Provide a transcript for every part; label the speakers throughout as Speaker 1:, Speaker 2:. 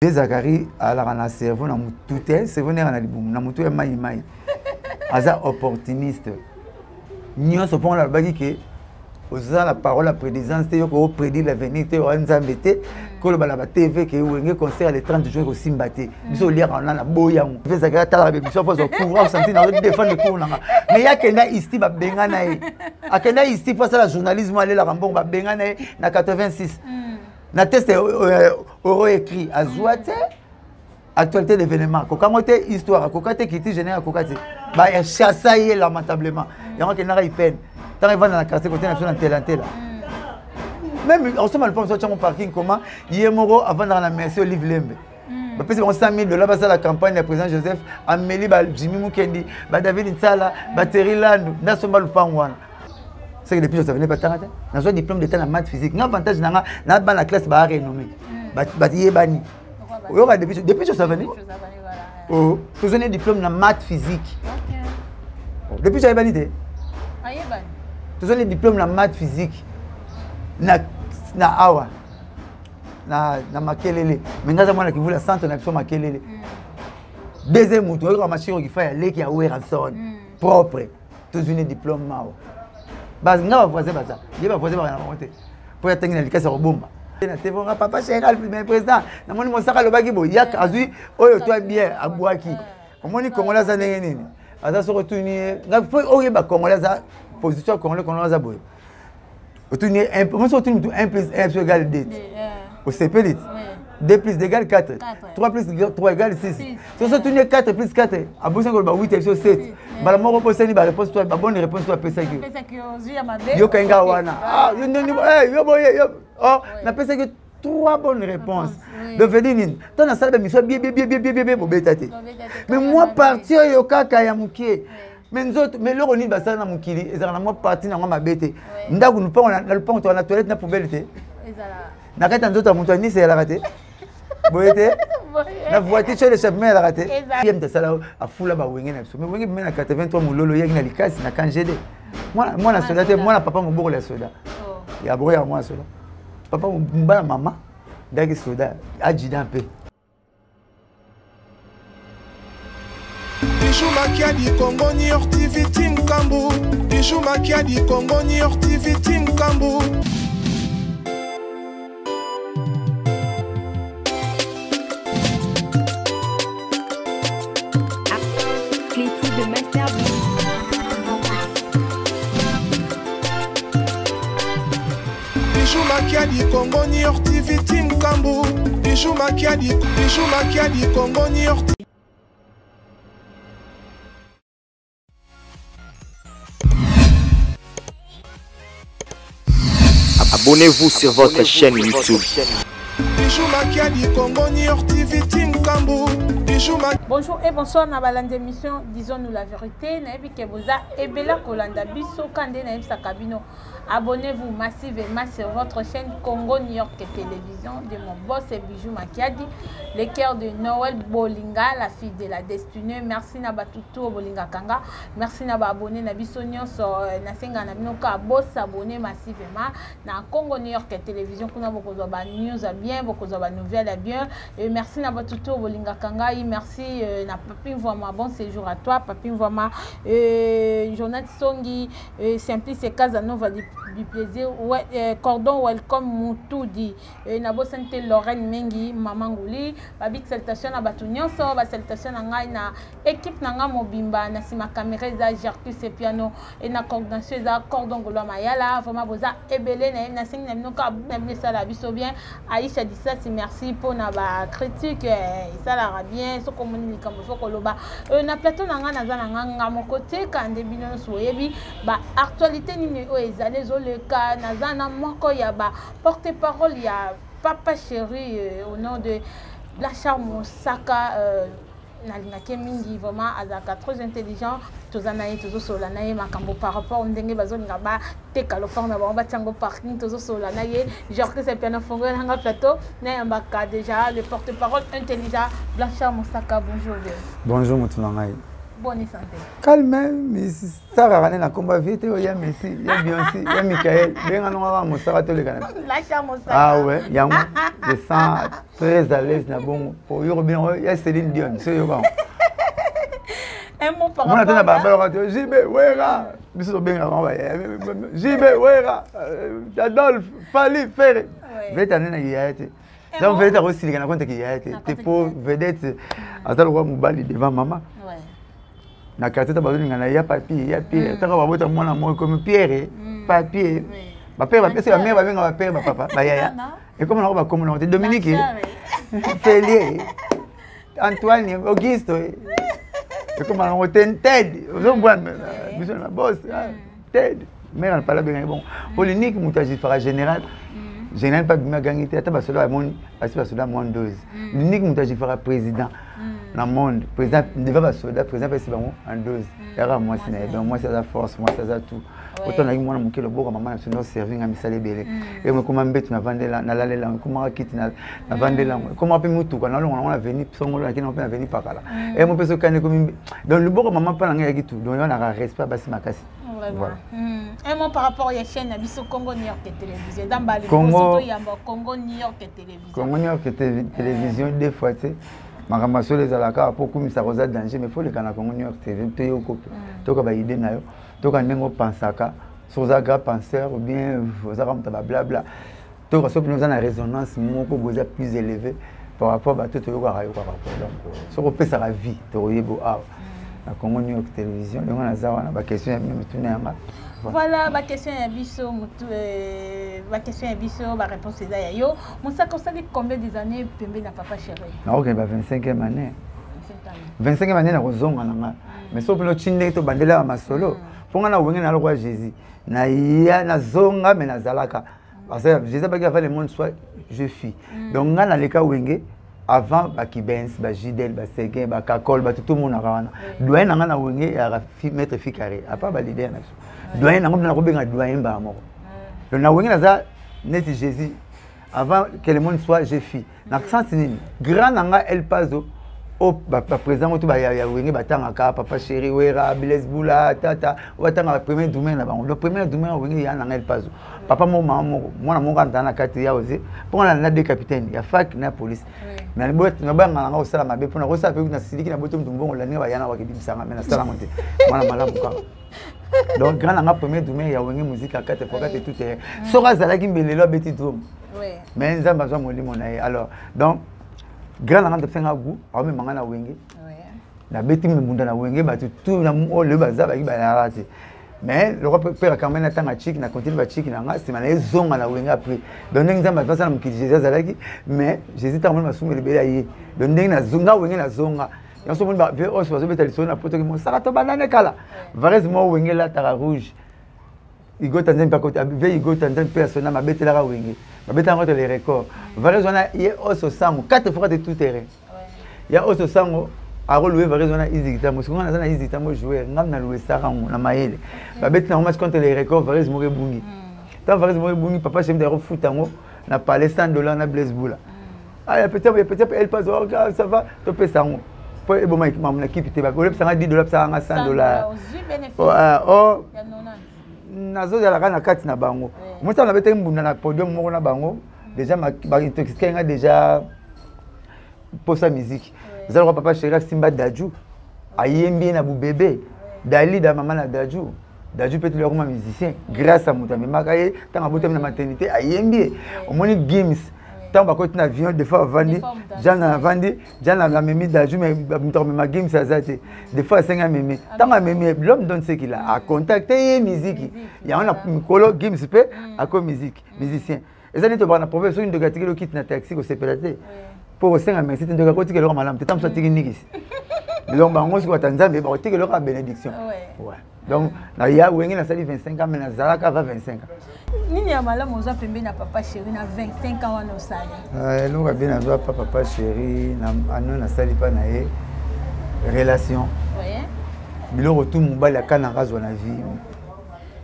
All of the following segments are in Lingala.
Speaker 1: Zakari ala na cerveau na mutute cerveau na libum na mutu ya mai aza opportuniste nyonso pon la baki ke oza la parole la prédisance te yoko prédire l'avenir te o nzambete ko ba la TV ke wenge concert le 30 juin ko simbate biso lia kana na boyango Zakari tala be biso pozo pouvoir sentir na défendre le cours nanga mais ya kenda isti ba benga na e akenda isti pour ça la journalisme aller la rambon ba benga na na 86 na test euro écrit à Zouate actualité d'événement kokamote histoire kokate kiti général kokate ba chassa y lamentablement yango ke na peine tant va dans la quartier côté national telanté là même on se mal pense sur mon parking comment yemoro avant dans la merci Olive Lembe ba pesi on 100 000 $ basa la campagne du président Joseph Amélie ba Jimmy Mukendi ba David Nsala ba Terry Land na somba lupangwana. C'est que depuis que je savais pas tant, dans un diplôme d'état en maths physique, l'avantage n'a pas la classe ba renommée. Batié bani. Depuis que je savais. Oh, tu as un diplôme en maths physique. Depuis que tu as banité. Tu as un diplôme en maths physique. Na awa. Na makelele. Mais nous avons qui voulait la centre na sur makelele. Deuxième mot, tu as une machine qui fait aller qui a ouvert en son propre. Tu as un diplôme mao. Bas nga voisin baza yeba voisin ba na monter pour atteindre la likasa robomba na tevonga papa général mais président na moni mosaka lobaki bo yak azui oyo toi bien abwaki omoni congolais za ndenge nini aza so retourner nga faut oyeba congolais za position congolais za boy retourner moi so retourner 1 + 1 égale 2 au CP 2 + 2 égale 4 3 + 3 égale 6 si so retourner 4 + 4 abusa ko ba 8 et 7 bala moko poseni ba réponse toi ba bonne réponse toi pesa ki yo kenga wana ah yo ndeni yo boye yo oh na pesa ki 3 bonnes réponses de venir ton na salle de mission bien bobetate mais moi parti yo kaka ya mukie mais nzoto mais loko ni basala na mukili ezala na moi parti na ngoma bete ndaku nous pas na lupango to na toilette na poubelle te ezala na kata nzoto mutu ni c'est la raté boyete na voiture chez le chef mais la raté yem de sala a fula ba wenge na mais wenge mais na 83 mulolo yeng na likasi na kanjede moi na soda te moi na papa moboko la soda ya boya moi soda papa mbala mama daki soda ajida pe
Speaker 2: Bijou Makiadi Congo New York TV Team Kambu Bijou Makiadi Congo New York TV Team Kambu Bijou Makiadi Congo New York TV Team Kambu Bijou Makiadi Congo New York.
Speaker 3: Abonnez-vous sur votre chaîne YouTube.
Speaker 2: Bijou Makiadi Congo New York TV Team Kambu.
Speaker 4: Bonjour et bonsoir na balande émission disons-nous la vérité na ebi ke boza ebela kolanda biso kande na ebisa kabino. Abonnez-vous massivement sur votre chaîne Congo New York Télévision de mon boss et Bijou Makiadi, le cœur de Noël Bolinga, la fille de la destinée. Merci na batutu Bolinga Kanga. Merci na ba abonné na biso nyonso na senga na bino ka boss abonné massivement na Congo New York Télévision kuna bokozwa ba news bien, bokozwa ba nouvelles bien. Et merci na batutu Bolinga Kanga. Merci na Papi Mvoma, bon séjour à toi Papi Mvoma, Jonathan Songi, Simplice Casanova du plaisir, Cordon Welcome Moutoudi, Nabo Sante Lorraine Mengi, Maman Gouli, Babik salutation à Batunyoso, ba salutation à ngai na équipe nanga mobimba na sima caméra za Jarcus et piano et na coordination za Cordon Golo Mayala, vraiment boza ebele na sing na mnoka na ça la biso bien, Aïcha dit ça c'est merci pour na ba critique ça la bien so communique comme faut koloba na plateau nanga na za nanga mon côté quand debino soyebi ba actualité ni o ezale zo le cas na za na moko ya ba porte-parole ya papa chéri au nom de Blanchard Moussaka na linga mingi vraiment azaka très intelligent tozanaye tozo solanaye makambo par rapport ndenge bazolinga ba teka lopang na ba tiango parking tozo solanaye genre que c'est piano fongo na plateau na mbaka déjà le porte-parole intelligent Blanchard Moussaka. Bonjour.
Speaker 1: Bonjour mutunangai.
Speaker 4: bonne santé.
Speaker 1: Calme, mais ça va na combat vite, il y a Messi, il y a Beyoncé, il y a Michael, bien on va mostrar tous les canaux.
Speaker 4: Lâche mon sac.
Speaker 1: Ah ouais, il y a moi, je sens très à l'aise na bon. Pour y bien, il y a Céline Dion, c'est bon.
Speaker 4: Un mot par
Speaker 1: rapport. On attend
Speaker 4: à
Speaker 1: Barbara, JB, Wera, biso bien avant, JB, Wera, Adolphe, Fali, Ferré. Vete na yete. Ça veut dire aussi les compte qui yete. T'es pour vedette. Attends le roi Moubali devant maman. Ouais. Na quartier ta bazoni ngana ya papier, ya pierre. Taka babota mwana moi comme pierre, papier. Ba père ba c'est la mère ba venga ba père ba papa, ba yaya. Et comment on va comme on Dominique. Félier. Antoine, Auguste. Et comment on Ted. Vous voyez biso na boss. Ted. Mère n'a pas la bien bon. Polémique mutaji fera général. Général pas bien gagné tata ba cela mon asi ba cela mon dose. L'unique mutaji fera président dans le monde. Président devait ba cela président pas si bon en dose. Era moi c'est donc moi c'est la force, moi c'est ça tout. Autant na moi mon kilo boko maman na serving à misale belé. Et moi comment mbet na vandela na lalela comment kiti na vandela comment pe mutu kana on a venu songo na kina on a venu pas là. Et moi peso kane comme donc le boko maman pas na ngi tout. Donc on a respect basi makasi.
Speaker 4: Voilà. Un mot par rapport à la chaîne Abisso Congo New York Télévision. Dans Bali, Congo New York Télévision.
Speaker 1: Congo New York Télévision, des fois, tu sais, ma ramasse les alaka pour comme ça cause danger, mais il faut les canaux Congo New York Télévision. Tu es au couple. Tu as une idée naïo. Tu as un pensaka, sur un grand penseur ou bien vous avez un blabla. Tu as une résonance beaucoup plus élevée par rapport à tout le monde. Donc, sur le ça la vie, tu as beau la Congo New York Télévision, on a une question
Speaker 4: voilà, ma question est biso, ma question est biso, ma réponse est d'ailleurs. Mon sac ça fait combien des années pembe na papa chéri?
Speaker 1: Na ok, 25e année. 25e année na kozonga nanga. Mais so pelo chinde to bandela ma solo. Ponga na wenge na roi Jésus. Na ya na zonga mais na zalaka. Parce que Jésus ba ki fa le monde soit je suis. Donc nga na leka wenge avant Bakibens, Bajidel, Basegen, Bakakol, tout le monde a wana. Doyen nanga na wenge ya mettre fi carré. A pas valider na. Doyen nanga na kobenga doyen ba moko. Donc na wenge na za net Jésus avant que le monde soit je suis. Na sens nini grand nanga El Pazo au président tout ba ya wenge batanga ka papa chéri wera Blaise Boula tata batanga premier domaine na bango. Le premier domaine wenge ya nanga El Pazo. Papa mo maman mo na monga ndana kati ya oze. Pour na deux capitaines ya fac na police. Mais le boîte na banga nga osala mabe pour na kosa pe na siliki na boto mtumbongo la neba yana wakidibisanga mais na sala monte. Mwana malamu ka. Donc grand nga premier domaine ya wenge musique à 4x4 tout est. Sora zalaki mbelelo beti drum. Oui. Mais nzamba zo molimo na ye. Alors donc grand nga ndefenga gu a me manga na wenge. Oui. Na beti mbunda na wenge ba tout na mo le bazaba ki ba la rate. Mais le roi père quand même attend à chic na continue ba chic na nga c'est mané zonga na wenga après donc ndenga ma fasa na mukiji Jésus zalaki mais Jésus ta mona sumele bela yi donc ndenga na zonga wenga na zonga ya so mona ve o so beta liso na poto ki mo saka to banane kala varez mo wenga la tara rouge igo tanzania pa côté ve igo tanzania personnel ma beta la wenga ma beta ngoto les records varez ona ye o so sango 4 fois de tout terrain ya o so sango a relevé variété on a hésité moi ce qu'on a hésité moi jouer ngam na louer ça na maele ba bet na match contre les records variété mo bungi tant variété mo bungi papa chez me de foot tango na parler $100 na Blaise Boula ah peut-être elle passe ça va to pe sango pour e bon ma équipe te ba ko $10 ça nga $100 oh nazo ya la kana kati na bango moi ça on avait mbunda na podium mo na bango déjà ma intoxiqué nga déjà pour sa musique. Vous allez voir papa chéri Simba Dadju. Ayembi na bu bébé. Dali da maman na Dadju. Dadju peut être comme musicien grâce à Moutami Makaye tant à botem na maternité Ayembi. Au moins Gims. Tant ba côté na avion des fois vandi, jana vandi, jana la memi Dadju mais Moutami ma Gims azate. Des fois 5 memi. Tant à memi l'homme donne ce qu'il a à contacter musique. Il y a un colo Gims peut à comme musique, musicien. Et ça n'est pas na professeur une de gatier le kit na taxi ko sepelate. Pour aussi un merci de côté que leur malam tu t'as sorti une nigis donc bah on se voit Tanzanie bah tu que leur bénédiction ouais donc là il y a où na sali 25 ans mais na zalaka va 25 ans
Speaker 4: nini ya malam oza pembe na papa chéri na 25 ans wana osali
Speaker 1: nous bien na papa chéri na ano na sali pa na ye relation ouais biloko tout mobali akana razwa na vie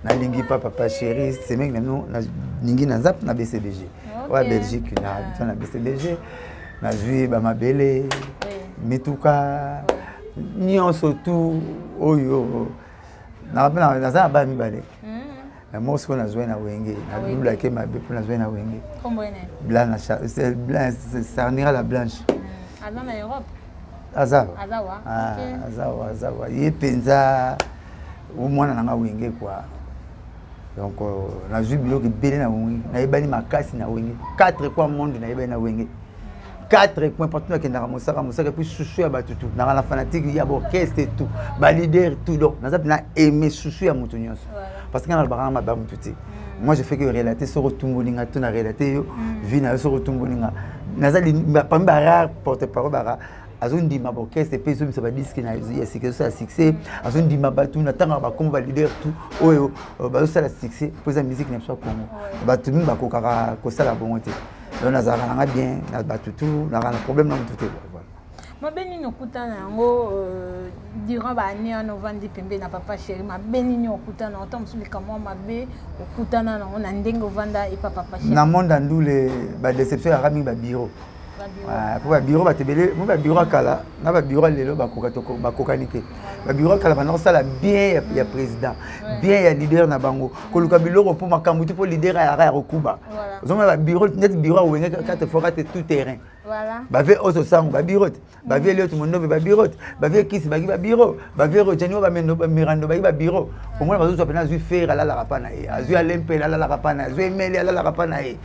Speaker 1: na lingi papa chéri c'est mec nous na lingi na zap na BCBG ouais Belgique na BCBG na zui ba mabele mituka nyonso tout oyo naza ba mibale moi ce qu'on a joué na wenge na lula ke mabe pour na joué na wenge blanche sarnira la blanche
Speaker 4: en Europe
Speaker 1: azawa ye penza au moins na wenge quoi donc na joué biloko belé na wenge na yebani makasi na wenge 4 points monde na yebani na wenge 4 points partout que na mosaka puis chouchou ya batutu na la fanatique ya orchestre et tout ba leader tout donc na zapina aimer chouchou ya mutu nyonso parce que na ba ma ba mutu moi je fais que relater sur tumbolinga tout na relater yo vie na sur tumbolinga na za parmi ba rare porte-parole ba azondi ma orchestre puis zo ba disque na ya c'est succès azondi ma batu na tanga ba comme ba leader tout oyo ba ça la succès pour la musique na so Congo ba tout ba ko kaka ko sala bonté donc nazalaka bien na batutu na problème na mutu voilà
Speaker 4: mabeni nokutana yango durant ba année en novembre pembe na papa chéri mabeni nokutana autant musulika moi mabe okutana na ndenge ovanda et papa chéri
Speaker 1: na monde ndule ba déception ya rami ba bureau pour ba bureau ba tebele mo ba bureau kala na ba bureau lelo ba kokatoko ba kokanike ba bureau kala ba sala bien ya président bien ya leader na bango koluka biloko pour makambuti pour leader ya rokuba zoma ba bureau net bureau wenge 4 fois tout terrain
Speaker 4: voilà
Speaker 1: ba ve oso sango ba bureau ba ve le tout monde ba bureau ba ve kisi ba bureau ba ve rojani ba mendo ba mirando ba bureau au moins ba zo pena zu faire la rapana e azu alempe la rapana azu emeli la rapana e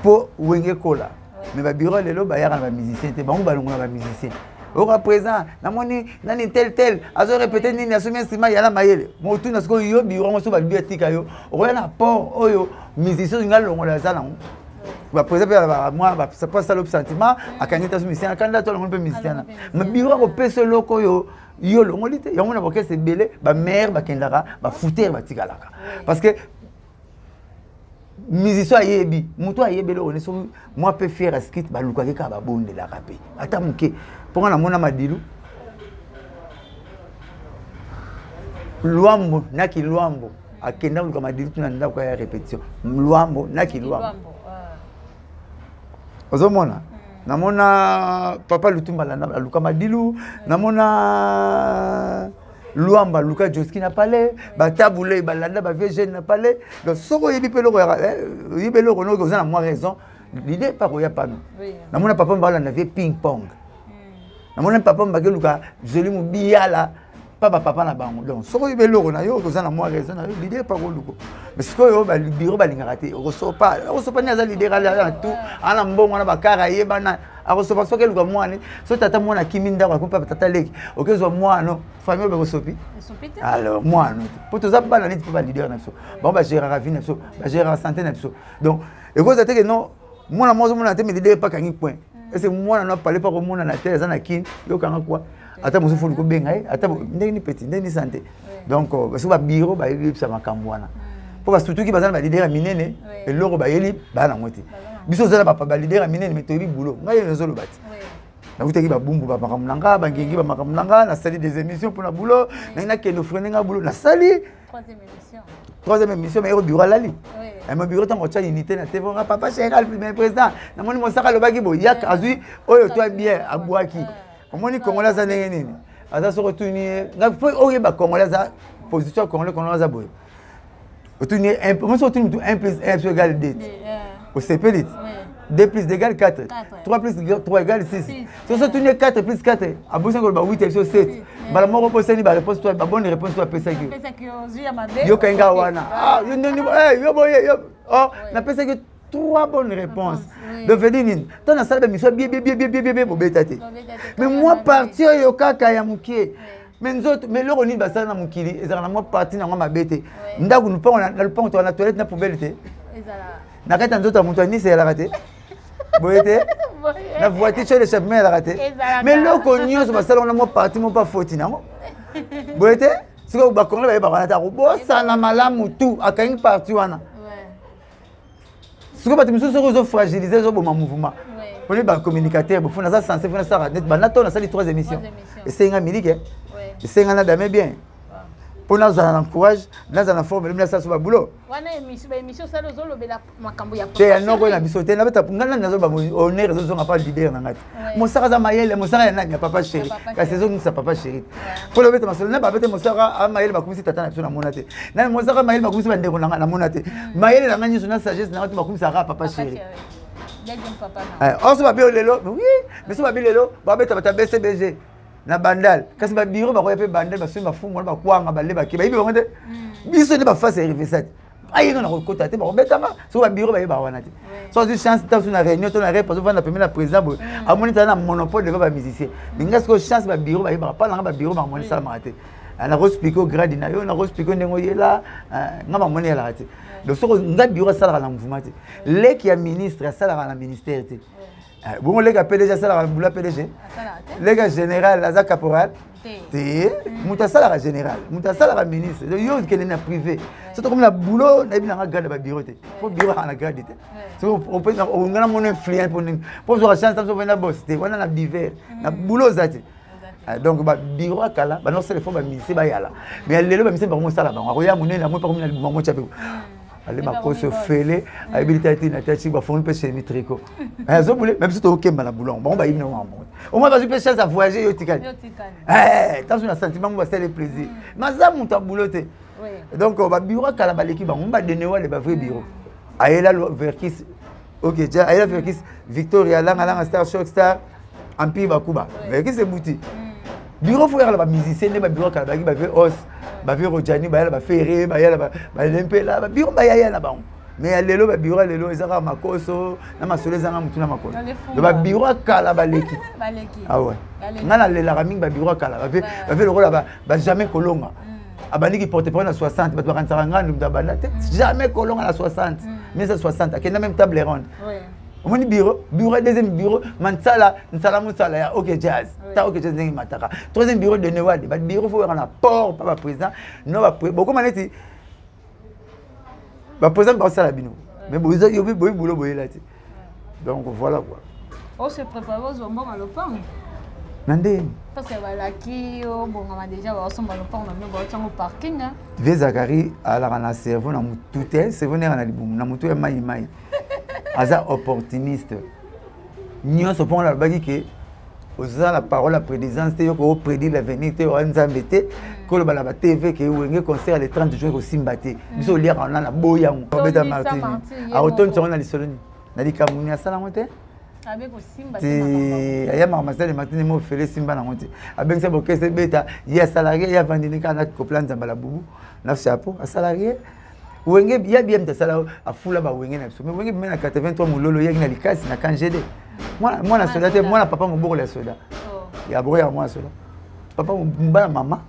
Speaker 1: po wenge kola mais ba bureau lelo ba yaka ba musicien te bango ba longola ba musicien au présent namoni nani tel azo répéter nini asumi instrument yala mayele mo tuna siko yo bureau mo so ba bibliothèque yo o na port oyo musicien ngal longola za nango ba présent ba moi ba ça pas ça le sentiment akanyita so musicien akanda to longola musicien mais bureau ko pese loko yo longolite yango na boke c'est belé ba mère ba kendaka ba fouter ba tikalaka parce que musicien ayebi muto ayebele on est moi peut faire skit ba luka ke ka ba bonde la rapé ata muke pour na mona madilu luambo naki luambo akenda luka madilu tuna nda kwa ya répétition luambo naki luambo ozomona namona papa lutumba la luka madilu namona Luamba Luka Joski n'a pas l'air, Bataboulé, Balanda, Bavégène n'a pas l'air. Donc, ce qu'on y a dit, on a moins raison. L'idée par où il n'y a pas nous. Mon papa on avait ping-pong. Mon papa m'a dit, je lui dis, là, papa n'a pas. Donc, ce qu'on y a dit, on a moins raison. L'idée par où mais ce qu'on y a dit, le bureau va raté. On ne reçoit pas l'idée à tout. On a un bon, on a un carré, alors ce parce que le moi so tata moi na kiminda kwa papa tata leki okezo moi non famille ba sopi alors moi non pour tout ça pas la nit pas leader na so bon ba gérer la vie na so ba gérer la santé na so donc et cause que non moi na moi na te me leader pas kangi point et c'est moi na parler pas comme moi na tête za na kin yo kanga quoi ata musu fulu ko benga ata ndeni petit ndeni santé donc parce que ba bureau ba yeli ça makambwana pour ba surtout qui bazana ba leader minene et loro ba yeli ba na ngoti biso zala papa ba leader minene metobi boulot ngai nezolo bati na utaki ba bumbu ba makamnanga ba ngengi ba makamnanga na sali des émissions pour na boulot na kendo frenenga boulot na sali troisième émission mais au bureau lali et mon bureau tango tcha unité na TV papa général président na moni mosaka lobaki bo yak azui oyo toi bien abwaki omoni kongola za nini aza so retourner na faut oye ba kongola za position kongola za boy retourner un peu moi so retourner 1 plus 1 égale 2 au CP 2 plus 2 égale 4. 3 plus 3 égale 6. Si on se tourne 4 plus 4, à bout de 8 et 7. Bah, moi, je vais réponse toi, la bonne réponse toi, PSQ. Yo Kenga Wana. Ah, yo boy, oh, na PSQ 3 bonnes réponses. De Védine, dans la salle de mission, bien, pour bétaté. Mais moi, partir yo kaka ya mukie. Mais nous autres, mais l'eau, on y va ça dans mon kili, et ça, moi, partir dans ma bête. Ndagu, nous pas, on a le pont, on a la toilette, na poubelle. Nakata nzoto mutani c'est la raté. Boyete. Na voiture chez le chef mais la raté. Mais le konyo so basala on a mo parti mo pas faute nango. Boyete. Siko ba kongo ba ba na robo sana malamu tu akangi parti wana. Siko ba timiso so fragiliser zo boma mouvement. Pour les ba communicateur bo fona ça censé fona ça net ba na to na sali 3 émissions. Et c'est nga milike. Et c'est nga na dame bien. Pour nous avoir courage, nous avons formé le ministère sur le boulot.
Speaker 4: Émission ça nous le bela makambo ya.
Speaker 1: C'est un nom na bisoté na beta ngana nazo ba on est réseau nga pas leader na ngati. Mosara za mayele mosara na papa chéri. La saison nous sa papa chéri. Pour le beta masolo na ba beta mosara a mayele ba kumisi tata na biso na monate. Na mosara mayele ba kumisi ba ndeko na monate. Mayele na ngani na sagesse na ngati ba kumisi ara papa chéri. On se va bien lelo. Oui, mais se va bien lelo ba beta bata BCBG. Na bandal kasi ba biro ba ko yape bandal ba sima fumo ba kwanga ba leba ke ba ibi bonde biso ne ba face revisate ayi na ko kota te ba betama so ba biro ba yeba wana te so si chance ta na réunion to na ré parce que na premier président bo amoni ta na monopole de ba musicien ninga ko chance ba biro ba yeba pa na ba biro ba moni sala mate ana ko expliquer grade na yo na ko expliquer ndengo yela ngama moni yela te donc so nga biro sala na mouvement te leki ya ministre sala na ministère te bon les gars PDG ça la boula PDG les gars général la caporal té muta ça la général muta ça la ministre yo qui est na privé c'est comme la boulot na bien na garde ba bureau té faut bureau na garde té so on peut on ngana mon influence pour so chance ça venir boss té wana na divers na boulot zati donc ba bureau kala ba non c'est le faut ba ministre ba yala mais lelo ba ministre ba mo sala ba ko ya munene na mo pa ko na mo chape allez ma cause fêlé habilité na tati ba fond pêche ni tricot zo boulé même si tu OK na boulon bon ba ino au moins vas-y pêche à voyager yo tikali tant sur un sentiment on va faire le plaisir mais ça mon ta bouloté donc ba bureau kala ba l'équipe on va donner wa le ba vrai bureau ayela verkis OK déjà ayela verkis Victoria langa star shock star empire bakuba verkis c'est bouti bureau faut la musicien ne ba bureau kala ba fait os ba fait Rojani ba yala ba ferré ba yala ba lempela ba bureau ba yala ba mais lelo ba bureau lelo ezaka makoso na masolo ezanga mutuna makoso le ba bureau kala ba leki ah ouais ngana lela raming ba bureau kala ba fait le rôle ba jamais kolonga abandi qui porte parole à 60 ba to ngana ndumda banda jamais kolonga à 60 mais à 60 akenda même table ronde on dit bureau deuxième bureau mansala musala ya OK jazz ta OK jazz ngi mataka troisième bureau de Newad ba bureau faut en apport pas président non ba beaucoup maneti ba président ba sala bino mais bozo yo boulot boyela ti donc voilà quoi
Speaker 4: on se prépare aux bonbons à l'opang
Speaker 1: nande
Speaker 4: parce que voilà qui bon on a déjà on sommes à l'opang mais bon au parking
Speaker 1: ve Zakari ala na cerveau na mututé cerveau na libum na mutu ya mai aza opportuniste nyonso pon la bagi ke oza la parole la présidence te yo ko prédire l'avenir te o nzambe te ko lo bala ba TV ke wenge concert le 30 juin ko simbate biso lire on na boya mo beta martin a automne sur na lisoloni na likamuni asala mote
Speaker 4: avec ko simbate
Speaker 1: ya mama masale martin mo fele simba na mote avec ça bokese beta ya salarié ya vandini kana ko plan nzamba bubu na chapeau a salarié wenge ya bien ta sala afula ba wenge na mais wenge mena 83 mulolo yaki na likasi na kanjede moi soda te moi papa mo boko la soda ya boko ya moi soda papa mbala mama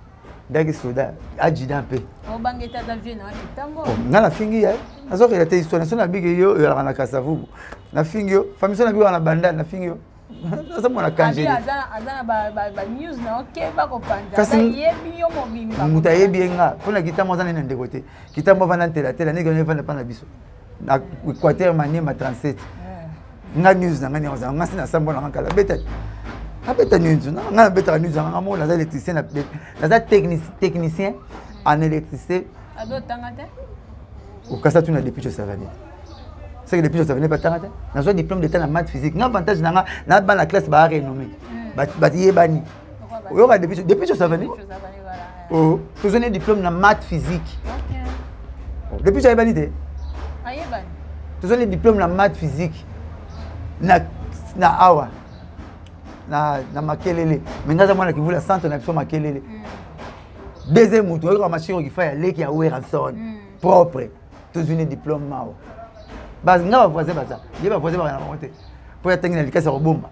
Speaker 1: daki soda ajida pe
Speaker 4: o bangeta da vie na kitambo
Speaker 1: ngala fingi ya azo ke te histoire na bigi yo ya na kasavu na fingi yo famille na biwa na banda na fingi yo ça mon kanjede
Speaker 4: azana ba news na OK ba ko panja yebi yo mobimba
Speaker 1: mutayebi nga pona kitambo azana na ndekote kitambo vana tela ne gane vana pa na biso na Équateur Maniema 37 nga news na ngani ozanga ngasi na sambo na kala beta abeta news na beta news nga mo la électricien na technicien en électricité
Speaker 4: ado tangate
Speaker 1: au kasa tu na depuis que ça va venir c'est que depuis que ça venait pas tangate na so diplôme d'état na maths physique nga avantage na ba na classe ba renommé ba yebani oyo ka depuis que ça venait oh tu as un diplôme na maths physique OK depuis que ça yebani te
Speaker 4: ayebani
Speaker 1: tu as un diplôme na maths physique na awa na makelele mengaza mwana kivula centre na biso makelele deuxième mutu oyo machine qui fait leki ya Weranson propre tous une diplôme mao bas nga ba voisin baza ye ba voisin ba na monter pour ya tengi na likasa ko bomba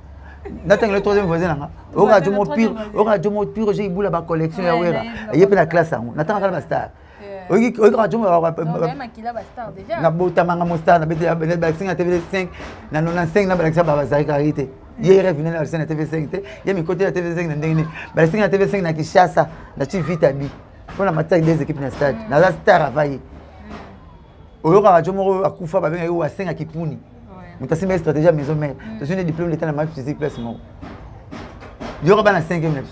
Speaker 1: na tengi le troisième voisin nga oka jomo pire j'ai ibula ba collection ya Wera ye pe na classe ango na tanga kala star oyi ka jomo
Speaker 4: ba makila ba star déjà
Speaker 1: na bota manga mo star na bete ba singa TV5 na 95 na ba ba bazari karité hier venu na scène TV5 te ye mi côté la TV5 na ndenge ba singa TV5 na Kishasa na chi Vitabi pour la matière des équipes na stade na la star avaye oyo ka jomo akufa ba benga yo asenga kipuni mutasimba stratégie maison mère c'est une diplôme d'état na maths physique plus mo yo ka ba na 5e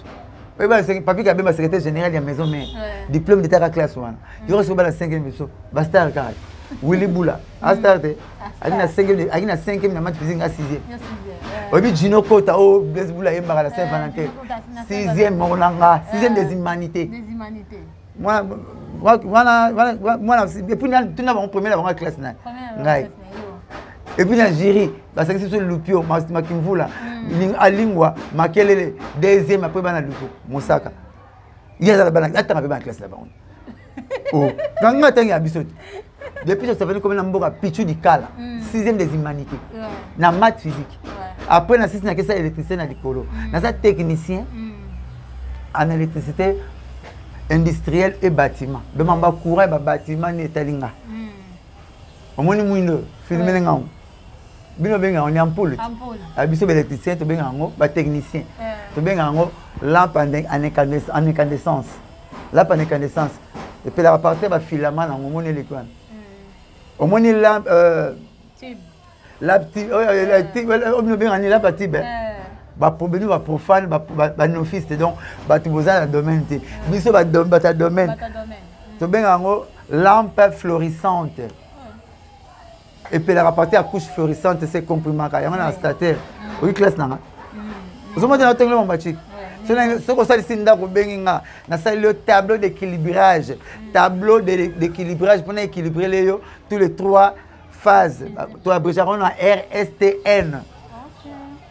Speaker 1: Papi Kabé, ma secrétaire général de la maison mère. Diplôme d'état à classe 1. Il reçoit la 5e mission. Bastar Karak. Willy Boula. A starté. Il a 5e, maths physique à 6e. Oui, Gino Kota, Besboula, Yembara, la Saint-Valentin. 6e, Morlanga. 6e des humanités. Moi, et puis, tout n'a pas premier la classe. Et puis, la jury, parce que c'est sur le Lupio, Makimvula, à Lingua, Makelele, deuxième après Banaluko, Mosaka. Il y a la classe là-bas. Oh, quand on a un abissot, depuis que ça fait comme un pichu du Kala, 6e des humanités, dans la maths physique. Après, on a 6 électricien dans l'école, on a technicien en électricité industrielle et bâtiment. On a courant bâtiment et talinga. On a un film. Bino benga on est ampoule. Abiso électricien to benga ngo ba technicien. To benga ngo lampe en incandescence. Lampe en incandescence. Et puis la partie ba filament na ngomone l'écran. Au moins lampe tube. La petite on benga ni lampe tube. Ba problème ba profane ba novice donc ba tuboza na domaine te. Biso ba domaine. To benga ngo lampe florissante. Et puis la partie à couche florissante, c'est comprimant. Il y a un stataire. Oui, classe. Vous avez un tableau le tableau d'équilibrage. Tableau d'équilibrage pour équilibrer tous les 3 phases. On a RSTN.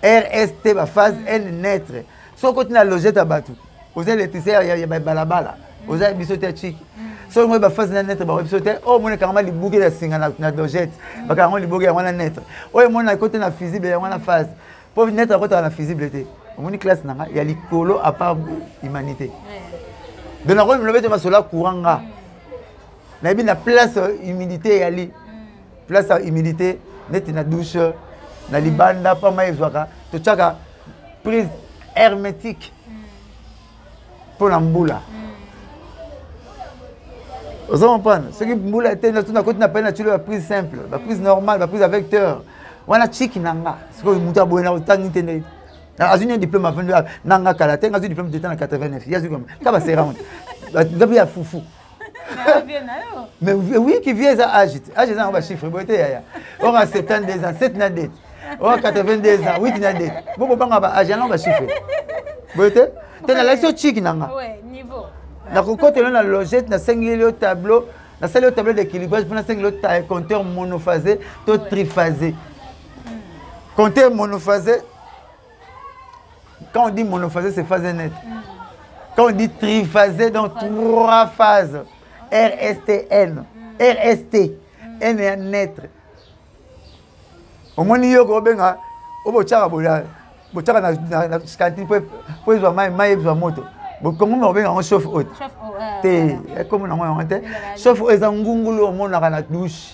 Speaker 1: RST, phase N naître. Si on continue à loger, vous avez l'électricité, il y a balabala. Vous avez bisoté chic. Si on a phase net, oh, on a carrément les bouquets de singa na dojette. Parce qu'on les bouquets on a net. Oh, on a côté na fusible, on a phase. Pour net à côté na fusibilité. On a une classe na, il y a les colo à part humanité. De la rôle, le sola couranga. Na bien la place humidité y ali. Place humidité, net na douche, na libanda pas mai zwaka. To chaka prise hermétique. Pour l'amboula. Vous comprenez? Ce qui boule la tête, tout n'a pas la prise simple, la prise normale, la prise à vecteur. On a chic nanga. Ce que vous avez besoin de temps. J'ai un diplôme à 22 nanga karaté, j'ai un diplôme d'état en 89. Il y a comme ça va se rendre. Il y a foufou. Mais oui, qui vient à âge. Âge on va chiffrer. On a 72 ans, 7 n'a dette. On a 82 ans, 8 n'a dette. Bon, on va chiffrer. Vous voyez? Tu as la chic nanga.
Speaker 4: Oui, niveau.
Speaker 1: Na côté la logette na single tableau na salle tableau d'équilibrage pour na single compteur monophasé to triphasé. Compteur monophasé, quand on dit monophasé c'est phase nette. Quand on dit triphasé donc 3 phases. RSTN, RST, N est naître. Au moins yo ko benga o bochaka na scanty pour zo mai zo moto. Comment on va chauffe haute? Comme on a chauffe haute, c'est un gungulu au monde dans la douche.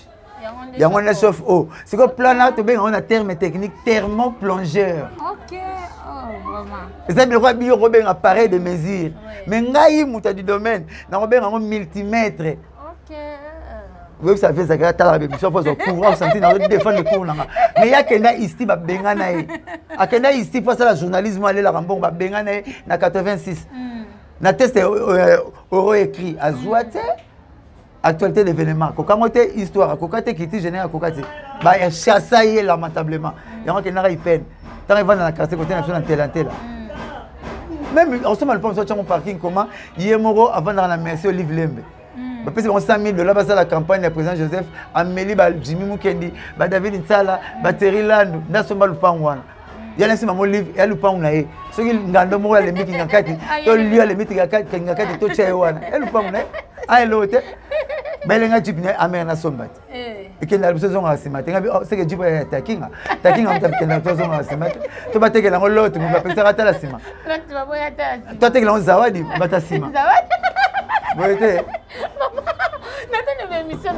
Speaker 1: Il y a un chauffe haut. C'est que plan là, on a terme technique thermoplongeur. Ok, oh vraiment. C'est un appareil de mesure. Mais ngai muta du domaine, on a un multimètre. Ok. Vous savez ça que la bémission pour courant sentir dans défendre le cours mais il y a kenda ici ba bengana e. A kenda ici pour ça la journalisme aller la rambon ba bengana na 86. Na test euro écrit à Zouate actualité d'événement kokamote histoire kokate kiti général kokate ba chassailler lamentablement yango kenda ipene tant il va dans la quartier côté national telanté là même on se mal pense sur mon parking comment yemoro avant dans la merci Olive Lembe. Parce que 100 000 $ à la campagne du président Joseph Amélie Jimmy Mukendi David Nsala Bateri Land Nasomba Lupangwana. Il y a un maman livre et Lupangwana. Ce qui ngando mo le miti ngakati to liyo le miti ngakati to chewana. E Lupangwana. A elote. Belenga jipne amena sombati. Et que na biso zonga simati. Ngabi c'est que jipo ya takinga. Takinga mtape na to zonga simati. To bateke na ngoloto mo bapesa kata la sima.
Speaker 4: Tu vas boya ta.
Speaker 1: To teke la zawadi bata sima. Zawadi. Voyez.
Speaker 4: Maintenant, l'émission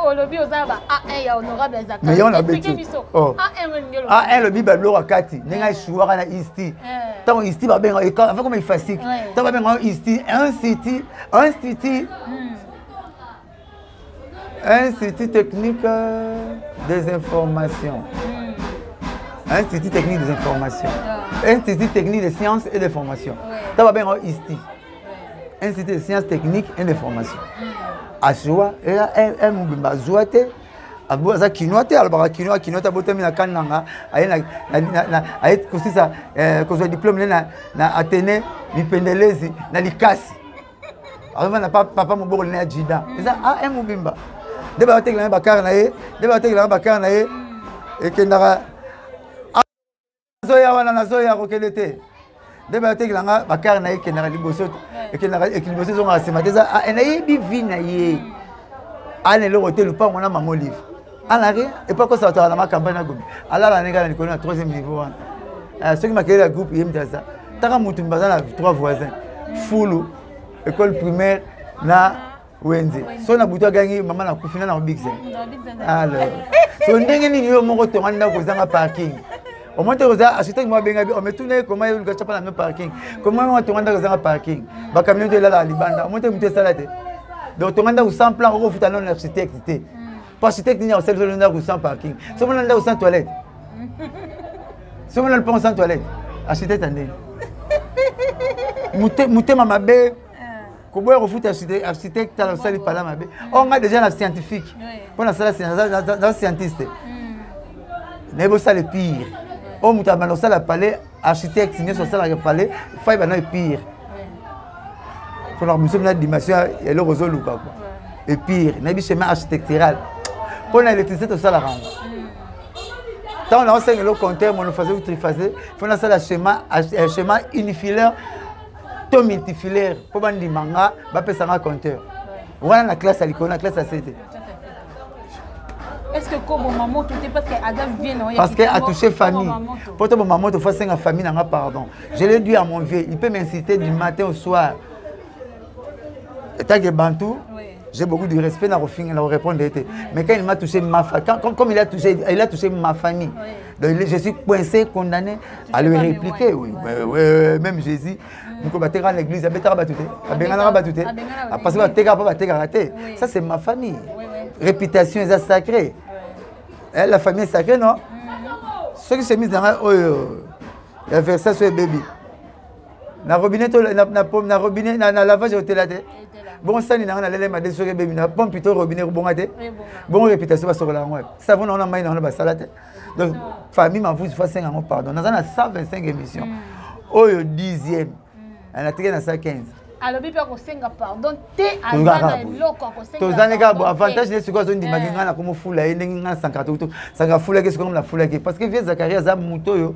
Speaker 4: au lobby aux arbres A1 ya honorable Zaka.
Speaker 1: Mais on a besoin. A1 le bibalo à Kati. Nenga chouara na isti. Tant isti ba ben et quand comme il facile. Tant ba ben isti institut technique des informations. Institut technique des informations. Institut technique des sciences et des formations. Tu vas bien ISTI. Institut de sciences techniques et de formation. Asua, elle m'a joué. Aza kinoate albara kinoate botami na kananga aye kosi sa kozo diplôme na Athénée mipendelezi na likasi avant na papa moboko na jida eza mobimba deba batekela bakar na ye deba batekela bakar na ye ekendaka zoya wana na zoya kokelete deba batekela bakar na ye kendaka liboso ekendaka liboso zonga sema teza na ye bivi na ye ane le hotel ou pas on a maman livre alors et pas que ça dans ma campagne à Gobi alors la nègre na connaît 3e niveau ceux qui m'a créé la groupe il me ça taka mutu mbazana 3 voisins fulu école primaire na wenze so na butu gangi maman na kufina na big alors so ndenge ni yo moko to nganda ko zanga parking au moins tu as acheté moi benga on me tourner comment il ga chapa na parking comment on to nganda ko zanga parking ba camion de la libanda au moins tu mutu salate donc tu nganda ko sans plan ko futa non architecte architecte ni au seul zone na ko sans parking so mon nganda ko sans toilette so mon pas sans toilette architecte ande muté mama be comment refuta architecte dans salle pala mabe on a déjà la scientifique pour la salle dans scientiste nebo ça le pire on muta dans salle palais architecte signé sur salle palais faille bana pire pour la mission de dimension et le réseau luka quoi et pire nabi chemin architectural pour l'électricité tout ça la rend tant on a enseigné le compteur monophasé ou triphasé faut la salle schéma unifilaire to multifilaire pour bandi manga ba pesa nga compteur voilà la classe à l'école la classe à CT.
Speaker 4: Est-ce que comme maman tout est parce que Adam vient
Speaker 1: parce que a touché famille pour toi maman tu fais une famille n'a pardon je l'ai dit à mon vieux il peut m'inciter du matin au soir tant que bantou j'ai beaucoup de respect dans le répondre mais quand il m'a touché ma famille comme il a touché ma famille donc je suis coincé condamné à lui répliquer oui même Jésus nous battre à l'église parce que ça c'est ma famille réputation est sacrée la famille est sacrée non ceux qui se mis dans la verset sur bébé na robinet na robinet na lavage au télé bon ça ni na lele ma désolé bébé na pompe plutôt robinet bongate bon réputation ba sur la ngwa ça vous on a maï na ba salate donc famille m'a vous fois 5 ans pardon dans 125 émissions oyo 10e elle a tiré dans 115
Speaker 4: alors bipa ko senga pardon te azana loko ko senga
Speaker 1: to zaneka bo avantage ne siko zo ndima nginga na komo fula ye ndinga 140 sanga fula ke siko na fula ke parce que vieux Zacharia za muto yo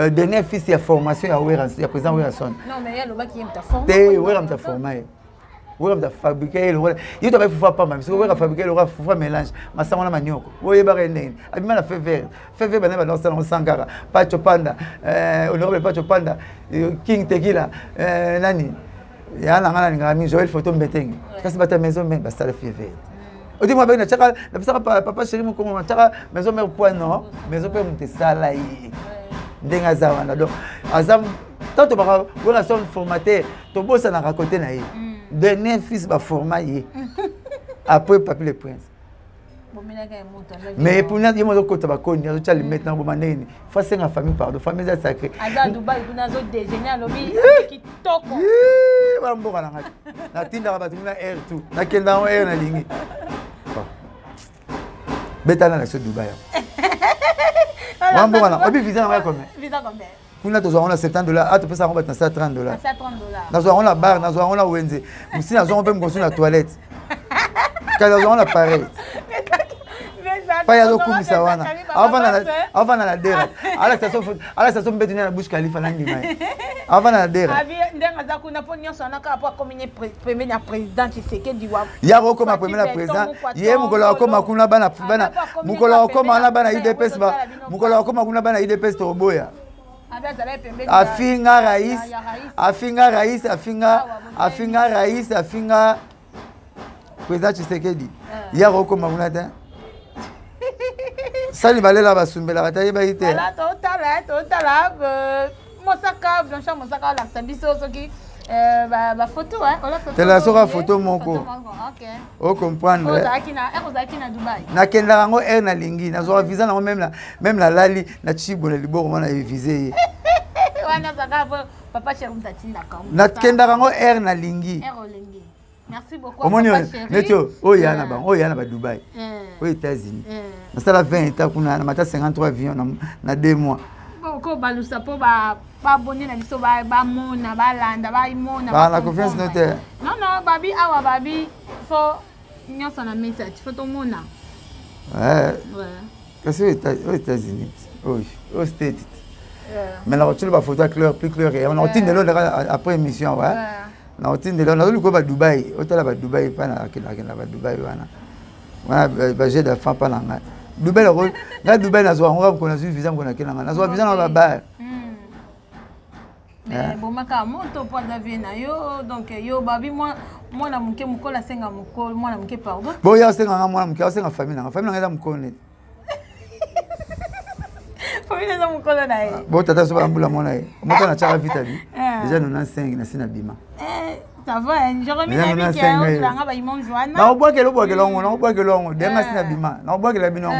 Speaker 1: dernier fils ya formation ya Wera ya président Werason
Speaker 4: non mais ya loba ki mta former
Speaker 1: te Wera mta former Wera mta fabriquer le il doit pas pas parce que Wera fabriquer le faut mélange masama na manioko oye ba rendeng abima na fever bana ba dans salon sangara Pacho Panda honorable Pacho Panda King Tequila nani ya na ngana ngami Joël photo mbeteng kasi bata maison mais ba sala fever odi moi na chaka na pesa papa chéri mo comment chaka maison mère point non maison pe mte sala yi ndenga zawana donc azam tant to ba wera son formateur to bossa na raconter na yi dernier fils ba formaté après papi le prince mais pour nous il mo ko tabakoni azo tali maintenant bo maneni fa senga famille pardon famille za sacré
Speaker 4: ada Dubai kuna zo déjeuner lobi kitoko
Speaker 1: ba mboka na ngati na tinda ba tuna air tout na kenda on air na lingi betana na so Dubai ba mboka na obi visa na combien kuna tozo on a $70 ah tu peux ça on va $130 $130 nazo on a bar nazo on a wenze musi nazo on peut me construire la toilette quand nazo on a pareil pas yazo kumisa wana avant na dera ala station betu na Bush Khalifa nandi mai avant na dera
Speaker 4: abi ndenga za kuna po nyonso na ka po komine premier na président Tshisekedi wa
Speaker 1: ya ko ma premier na président ye mukola ko makuna bana mukola ko na bana IDPS ba mukola ko makuna bana IDPS to boya afinga rais président Tshisekedi ya ko makuna sali balela basumbela bataye baite
Speaker 4: ala totala mosaka blanchard mosaka la sabiso soki ba photo
Speaker 1: tela soka photo moko
Speaker 4: OK
Speaker 1: o comprendre
Speaker 4: ozaki na Dubai
Speaker 1: na kenda ngo na lingi na zo visa na même la lali na chibo na liboko na visa
Speaker 4: wana saka Papa chéri mutatinda quand.
Speaker 1: Nakenda rango air na lingi.
Speaker 4: Air olingi. Merci beaucoup
Speaker 1: Papa
Speaker 4: chéri.
Speaker 1: Netio, oyana ba, oyana ba Dubaï. Aux États-Unis. Na sala 20 ta kuna na mata 53 avions na 2 mois.
Speaker 4: Ko balusa po ba abonné na biso ba mona ba landa ba imona.
Speaker 1: Ba la confiance notaire.
Speaker 4: Non babi awa babi faut nyonso na message faut to mona.
Speaker 1: Ouais. Parce que aux États-Unis. Oui, aux States. Mais la routine va photo clair plus clair et on a routine de l'autre après émission ouais. La routine de l'autre on a Dubaï, hôtel à Dubaï pas na Dubaï wana. Wana j'ai de femme pas na. Dubaï la Dubaï na zo on va connaître visa on a kelanga. Na zo visa na ba.
Speaker 4: Mais bon maka moto point d'avion na yo donc yo babi moi na muke mukola senga mukol moi na muke pardon.
Speaker 1: Bon ya senga moi na muke senga famille na eza mukone.
Speaker 4: Famille na mukolo na ye.
Speaker 1: Bon tata so ba mbula mona ye. Moto na chaka vita bi. Déjà 95 na sina bima.
Speaker 4: Ça va, je remets la vie qui est là ba imon Joanna.
Speaker 1: Na oboa ke longo, na oboa ke longo, denga sina bima. Na oboa ke la binongo.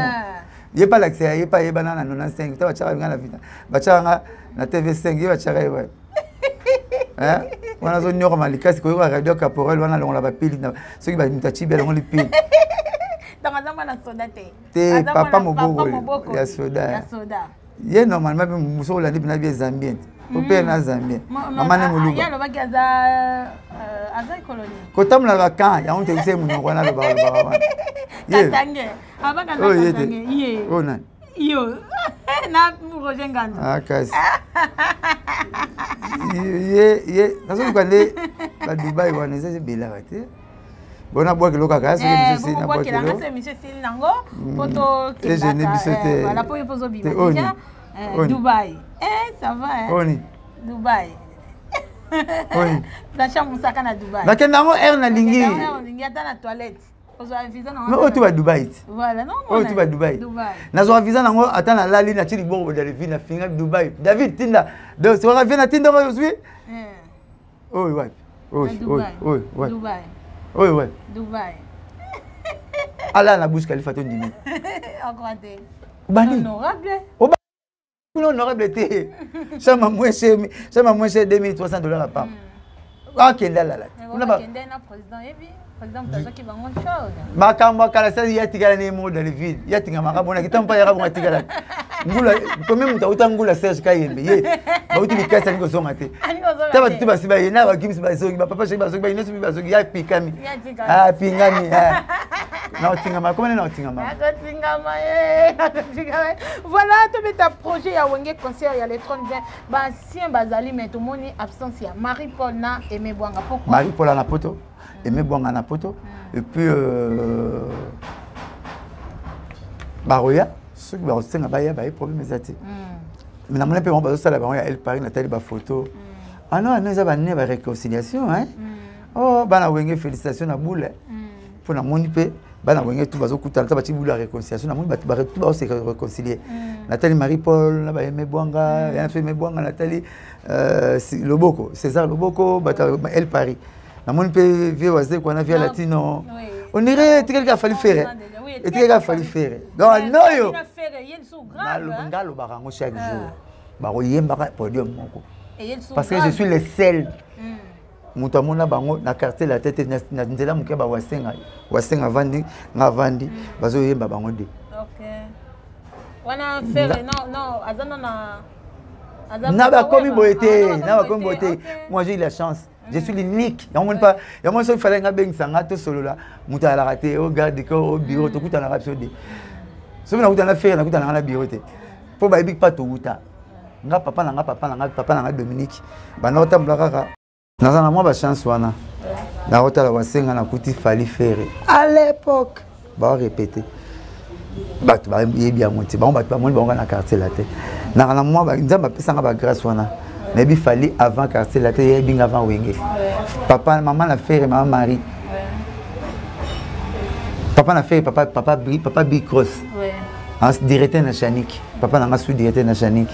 Speaker 1: Ye pas l'accès, ye pas ye banana 95, ta ba chaka ngana vita. Ba chaka na TV5 ye ba chaka ye. Hein? Wana zo nyoko malika siko yo radio caporal wana longo la ba pili na soki ba mutachi be longo li pili.
Speaker 4: Dans na soda
Speaker 1: te papa moboko ya soda. Ye normalement muso la libina bi zambien. Popé na zambien. Mama ne muluba.
Speaker 4: Ya lo ba gaza azai colonie.
Speaker 1: Kotamla ka kan ya onte ise munoko na lo ba.
Speaker 4: Ye. Tatange. Abaka na tatange. Ye.
Speaker 1: Ona.
Speaker 4: Yo. Na Roger Ngando.
Speaker 1: Ah kasi. Ye nazo kwande ba Dubai wana c'est bela te. Bona boa kilo kaka so que monsieur na boa kilo.
Speaker 4: C'est monsieur Silinango poto
Speaker 1: et je n'ai bisoté.
Speaker 4: Voilà pour poser bima déjà Dubaï. Ça va hein.
Speaker 1: Oni.
Speaker 4: Dubaï.
Speaker 1: Oni.
Speaker 4: La chambre saka na Dubaï.
Speaker 1: Na kendango air na lingi.
Speaker 4: Na lingi ata na toilette. Ozo visa na.
Speaker 1: Mais tu vas Dubaï.
Speaker 4: Voilà non.
Speaker 1: Tu vas Dubaï.
Speaker 4: Dubaï.
Speaker 1: Na zo visa nango ata na lali na chili bongo de vina finga Dubaï. David Tinda. Donc tu vas venir Tinda aujourd'hui? Oui ouais. Oui.
Speaker 4: Dubaï.
Speaker 1: Oui, ouais.
Speaker 4: Dubaï.
Speaker 1: Allah na bouche Khalifa ton dîner.
Speaker 4: Regardez.
Speaker 1: Honorable. Honorable té. Ça m'a moins cher 2300 $ à part. Ah kenda la.
Speaker 4: On a kenda na président ebi. Président tazaki bango chose.
Speaker 1: Makambo kala sa ya tigala ne mo dans le vide. Ya tinga makabona kitampa ya rabonga tigala. Ngula comme muta utangula Serge Kayembe. Ye. Ba uti bikasa ngo songa te. Taba tu basi ba yena ba kimsi ba soki ba papa sheki ba soki ba inosu ba soki ya pikami. Ah pingami. Na tingama comment na tingama.
Speaker 4: Na tingama Voilà to beta projet ya wenge concert ya l'étron bien ba ancien bazali mais to moni absence ya Marie-Paul na Aimé Bwanga pourquoi
Speaker 1: Marie-Paul na poto Aimé Bwanga na poto et puis Baroya ceux qui ba osenga ba ya ba problème ezati. Mais na mona pe on ba sala ba ya elle Paris na tali ba photo. Ah non, nous avons une réconciliation hein. Oh, bana wenge félicitations na boule. Pour na moni pe bana wenge tout bazo kuta ta bati boule la réconciliation na moni ba tout ba se réconcilier. Nathalie Marie-Paul na ba Aimé Bwanga, ya fait Aimé Bwanga Nathalie Loboko, César Loboko, bata elle Paris. Na moni pe vie wazé quoi na vie latino. On irait quelqu'un a fallu faire. Et quelqu'un a fallu faire. Donc non yo. Ngalo barango chaque jour. Ba oyemba podium moko. Parce que je suis le seul. Mutamona bango na quartier la tête na nzela muke ba wasenga vandi nga vandi bazo yemba bango de.
Speaker 4: OK. Wana faire non azana
Speaker 1: na ba komi boité, na ba komi boité. Moi j'ai eu la chance. Je suis l'unique. Yamon pas yamon so fallait nga beng sanga to solo la muta la raté au garde ko au bureau to kuta na rapsode. So na kuta na faire na kuta na bureau te. Po ba big pas to kuta. Nga papa na Dominique bana otambula kaka nazana mwa ba chance wana na otala wasenga na kuti fali faire à l'époque ba répéter batu ba yebi amonti ba batu ba moni ba na quartier la te na mwa ba nzamba pesa nga ba grâce wana na bi fali avant quartier la te yebi nga avant wenge papa maman na faire maman Marie papa na faire papa Big Cross en directeur na Chanik papa na sous directeur na Chanik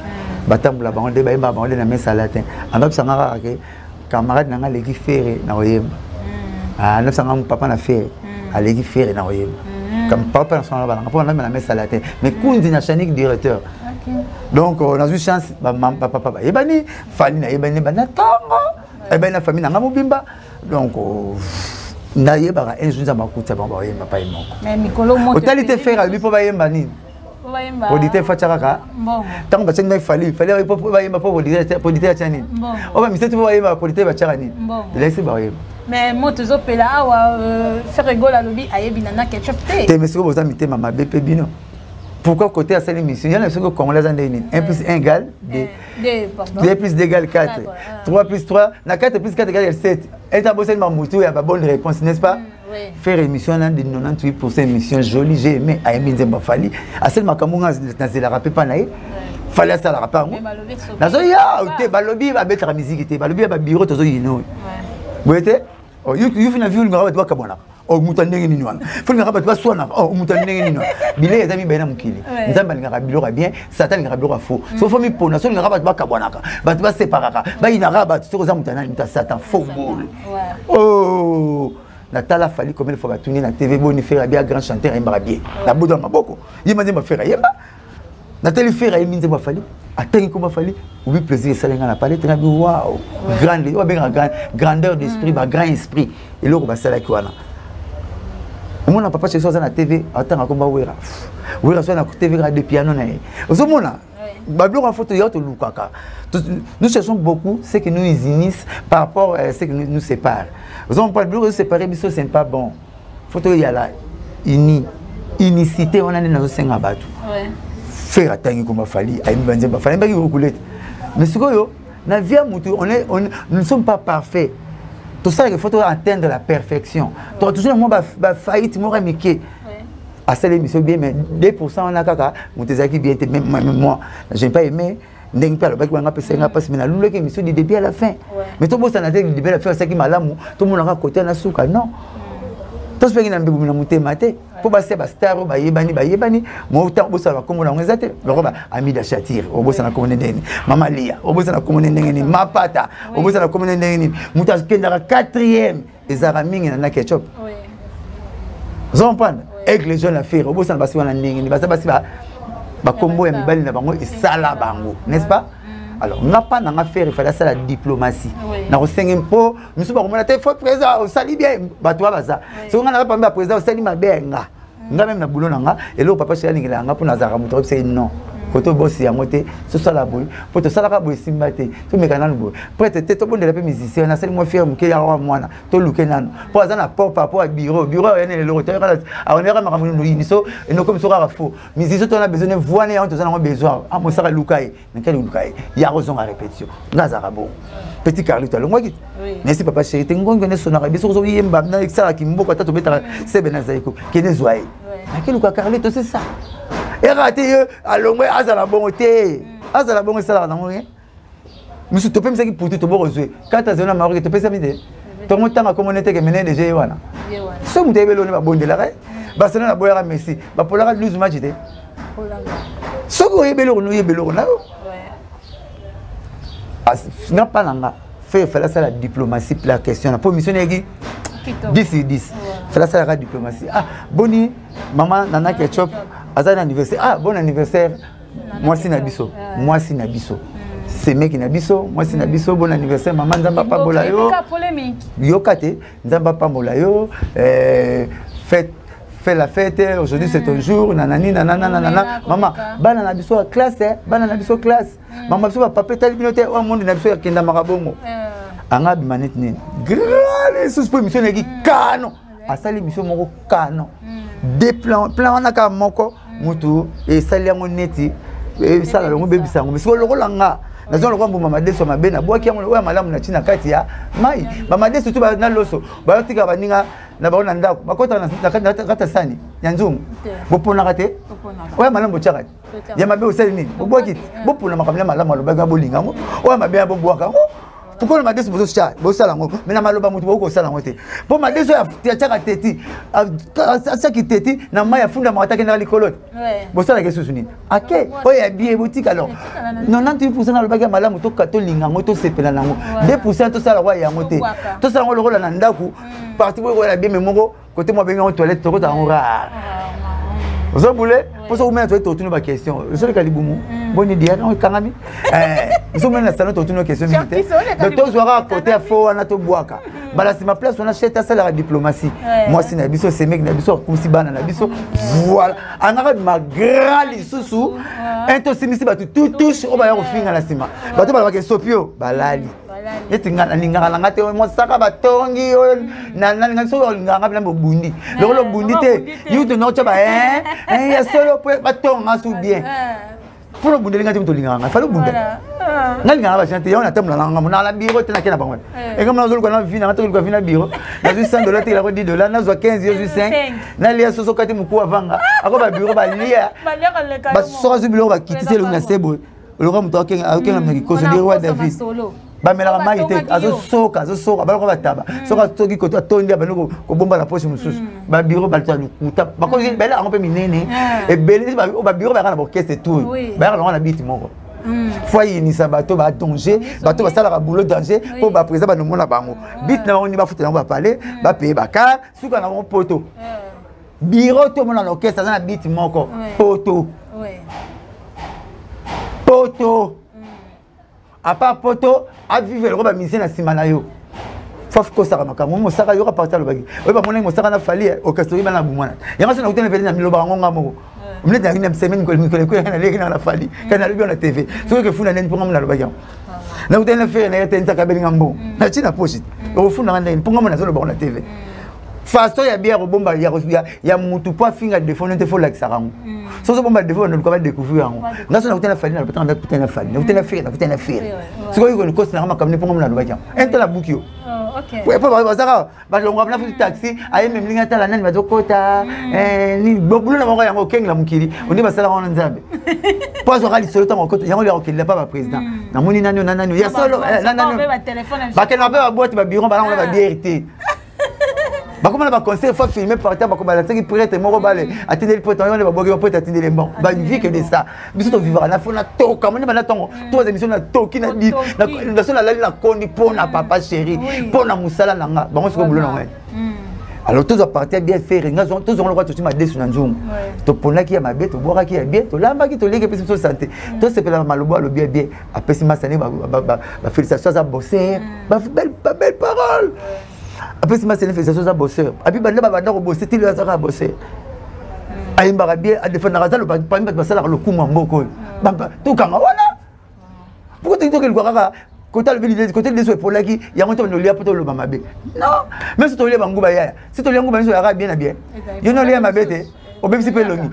Speaker 1: batambula bango de bayemba bango de na mesa latin anga sanga ke camarade nanga leki faire na oyemba na sanga papa na faire aleki faire na oyemba comme papa na sanga bana papa na mesa latin mais kundi na Chanik directeur Donc on a eu chance papa ebani famille na ebani bana tango ebani na famille na mobimba donc na yeba un jour za makuta ba yemba pa yemba
Speaker 4: mais mikolo mo
Speaker 1: totalité faire lui pour ba yemba ni auditeur fachaka tant ba tsenga fallait pour ba yemba pour auditeur tchani on va miser tout ba yemba auditeur ba tchani laissez ba yemba
Speaker 4: mais moi toujours pela awa faire rigolo à lobby ayebi nana ketchup
Speaker 1: te mais ce que vous avez mama BP bino. Pourquoi côté à cette émission, il y a que Congolais en 1 plus 1 égale 2 plus 2 égale 4, 3 plus 3, 4 plus 4 égale 7. Et tu as besoin de m'amoutou, il y a pas bonne réponse, n'est-ce pas? Faire émission de 98% émission jolie, j'ai aimé à Emile Zembafali. À celle Makamunga, dans la rappel pas naïe. Fallait ça la rappel. Dans ce ya, tu balobi va mettre la musique, tu balobi va bureau, tu as yino. Vous voyez? Oh, you fina vu le gars doit kabona. Oh mutandenge ni nwana faut ngaba tu swana oh mutandenge ni nwana bile ezami bena mukili nzamba ngaba bilora bien satan ngaba bilora faux so faut mi pona so ngaba ba kabonaka ba tu ba séparaka ba inara ba tu koza mutana ni satan faux boule oh Natala Fali comme il faut ba tourner na TV boni faire bien grand chanteur yemba bien na bodo maboko yima nzamba faire yemba Nathalie faire yemba nzamba Fali attends comment Fali oui plaisir ça lenga na parler très bien waouh grande ou bien grandeur d'esprit ba grand esprit et loko ba sala ki wana mon papa chez ça na TV attends comme wera wera ça na TV radio piano na ozomona bablo en photo yoto lukaka nous cherchons beaucoup ce qui nous unissent par rapport à ce qui nous sépare ozomona pas bablo séparer biso c'est pas bon photo ya la unicité on a na senga batu faire attendre comme Fali a une banze ba Fali ba ki reculer mais ce que yo na vie mutu nous ne sommes pas parfaits. Tout ça, il faut atteindre la perfection. Donc, toujours, moi, faillite, moi, je à cette émission, bien, mais 2% on a caca, mon tésaki bien, même moi, je n'ai pas aimé. N'est pas le bac, on a passé un passe, mais la loulou qui émission du début à la fin. Mais tout le monde s'en a dit, le début à la fin, c'est qui m'a l'amour, tout le monde a côté à souka, non. Tout ce qui est un peu de maté, pour passer à star, yebani, moi, autant, vous savez comment on est athée. Le roi, ami d'achatir, au bout de la commune Maman Lia, au bout de la commune ma pata, au bout de la commune Moutas Kendara 4e, et Zaraming et Nana Ketchup. Vous comprenez? Avec les jeunes affaires, au bout de la bassin, il va se combo et Mbali Nabango et Salabango, n'est-ce pas? Alors, on n'a pas d'affaire, il fallait ça la diplomatie. Nous sommes pas, nous sommes pas, il président, on s'allie bien, si on n'a pas président, on s'allie bien. Nous avons même boulot, et là, papa, c'est un pour Nazara, c'est non. Quand on bosse à moitié, c'est ça la boule. Pour te savoir que c'est maté, tout mes canaux boule. Prête, t'es tout bon de la musicien, on a seulement fait un qui a un mois, tout le kenan. Pour ça, pour rapport à bureau, il y a le retour. On est vraiment nous iniso et nous comme ça à faux. Musicien, on a besoin de voir et on a besoin. Ah, moi ça va Lukaï, mais quel Lukaï? Il y a raison à répétition. Nazara bon. Petit Carlito, alors moi qui. Merci papa chéri, t'es un grand connaisseur son arabe, sur lui yemba, na ça qui m'boka ta tomber c'est benazaiko, qui est zoé. Mais quel Lukaï Carlito c'est ça? Et raté alors moi azala bonté azala bonté ça là non rien monsieur tu peux me dire pour tout bon jouer quand tu as un maroc tu peux ça m'aider tout le monde t'a communauté que mener déjà wana ce muté belo ne ba bonde la ré Barcelone na boyara Messi ba polara 12 matchs était ce que yebelo no yebelo na n'a pas nanga faire ça la diplomatie pour la question pour mission negi 10 faire ça la diplomatie ah boni maman Nana Ketchup azan anniversaire ah bon anniversaire moi si nabiso c'est mec qui nabiso moi si nabiso bon anniversaire maman nzamba pa bolayo yo kate nzamba pa bolayo fête fait la fête aujourd'hui c'est ton jour nanani nanana maman bana nabiso classe bana nabiso classe maman biso papa tali binote au monde nabiso kenda makabongo anga bimanet nini grave sous mission ngi kano asali mission moko kano des plans on a ka moko mutu et sali yango neti et sala longo bebisango mais solo langa nazo lokwa mbu mama deso mabena boaki yango oya malamu na tina kati ya mai mama deso tu ba na loso ba tika baninga na baona ndako bakota na kata sani nyanzungu bopona kate oya malamu bochaka ya mabe osali nini boboki bopona makamela malamu alobaga bolinga ngo oya mabe boboaka ngo pourquoi ma deso boso bosala ngo mena maloba mutu boko sala ngo te po ma deso ya chaka teti ça qui teti na maya funda mataka na likolo bosala ke susuni ake oya bien boutique alors 98% na lobaga malamu to katolinga ngo to sepela nango 2% to sala wa ya ngo te to sala ngo lokola na ndaku parti boyo la bien memoko côté moi benga en toilette to ko ta ngora Vous avez voulu pour ça vous mettez autour de ma question. Je sais que les boumou. Bonne idée, on est kangami. Vous avez mettez autour de nos questions militaires. Docteur Zouara à côté à faux on a tout boaka. Bala c'est ma place on achète ça la diplomatie. Moi c'est nabiso c'est mec nabiso comme si bana nabiso. Voilà. En arabe ma grande sous ento simisi ba tout touche au ba yo finga la sima. Ba to ba ke sopio balali. Yetinga ninga la ngate mo saka batongi na so nganga bila bobundi. Le bobundi te you do not ba ya solo batonga sou bien. Pour le bondi ngati mtolinga nga fa le bondi. Ngali nganga ba chante yo na temla nga mo na la biro te na kena bango. E comme na zo ko na vina ngata ko vina biro. Na zo $100 te la ko $10 na zo 15 yo 5. Na lia so kati muku avanga. Ako ba biro ba lia. Ba so zo biro ba kitise le na sebo. Le ko mto kenga na kikoso de roi David. Ba mela ma ite azo soka ba ko ba taba. Soka toki ko tondi ba no ko bomba la poche mususu. Ba biro ba tsa lukuta. Ba ko ba la on pe minene. E beli ba biro ba kana ba orchestre tout. Ba kana na beat moko. Foyer ni sabato ba danger, bato ba sala ba boulot danger pour ba président ba no mona bango. Beat na on ni ba futa ba parler, ba payer ba car, suka na mon poto. Biro to mona l'orchestre na beat moko. Poto. Poto. À part poto, à vivre le roba musicien na simana yo. Fof ko saka makambo mo saka yo ka partir le bagi. Oy ba mona mo saka na fali orchestre ba na bumana. Yanga sona utene vele na miloba ngonga moko. On est dans une semaine que la fali, quand on a la TV. Ce que fou n'a pas le bagage. Nous avons fait un état de gambo. Na china pochit. Au fond, on a un pongam na la TV. Fasto ya bière bomba ya mutu pas finga de fond, on te faut la xaram. So bomba de fond, on va découvrir. Là on a fali, on a putain la fali. On a fait, ce que le cost na ma comme ne pongam na bagage. Un tel la bukio. OK. Ouais, pas ça. Ba on va prendre taxi, aye même linga tala nani bazokota. Ni bobulu na moko yango kenga mukili. On dit ba sala on nzambe. Pas au rali solo temps côté, yango le okili pas président. Na moni nani ya solo nani. Ba kena ba boîte ba bureau ba on va DRT. Ba comment ba conseil faut filmer par terre ba ko ba la teki prêtre moko ba le atteindre le pote on va bogi pote atteindre les bon. Ba vie que de ça. Biso to vivre na fona to comme na tongo. Toi émission na to ki na dit. Na so na lali na kondi pona papa chéri. Pona musala na nga. Ba on se ko bulo na nga. Alors tous à partir bien faire tous on le voit tout ma desu na nzungu to pona ki ya mabe to boka ki ya bien to lamba ki to leke pesi to santé to se pela malobo lo bien apesi masane ba félicitations à bosser ba belle parole apesi masane félicitations à bosser abi banda ba banda ko bosser til ya saka bosser ayi mbaka bien a défendre razalo ba pamba ba sala lo kuma mboko bamba to kanga wana pourquoi tu dis que le kaka côté de ce pour là qui y a monté on lia poto le mamabe non même si tu lia banguba ya si tu lia banguba so ya bien bien you know lia mabete o même si pe longi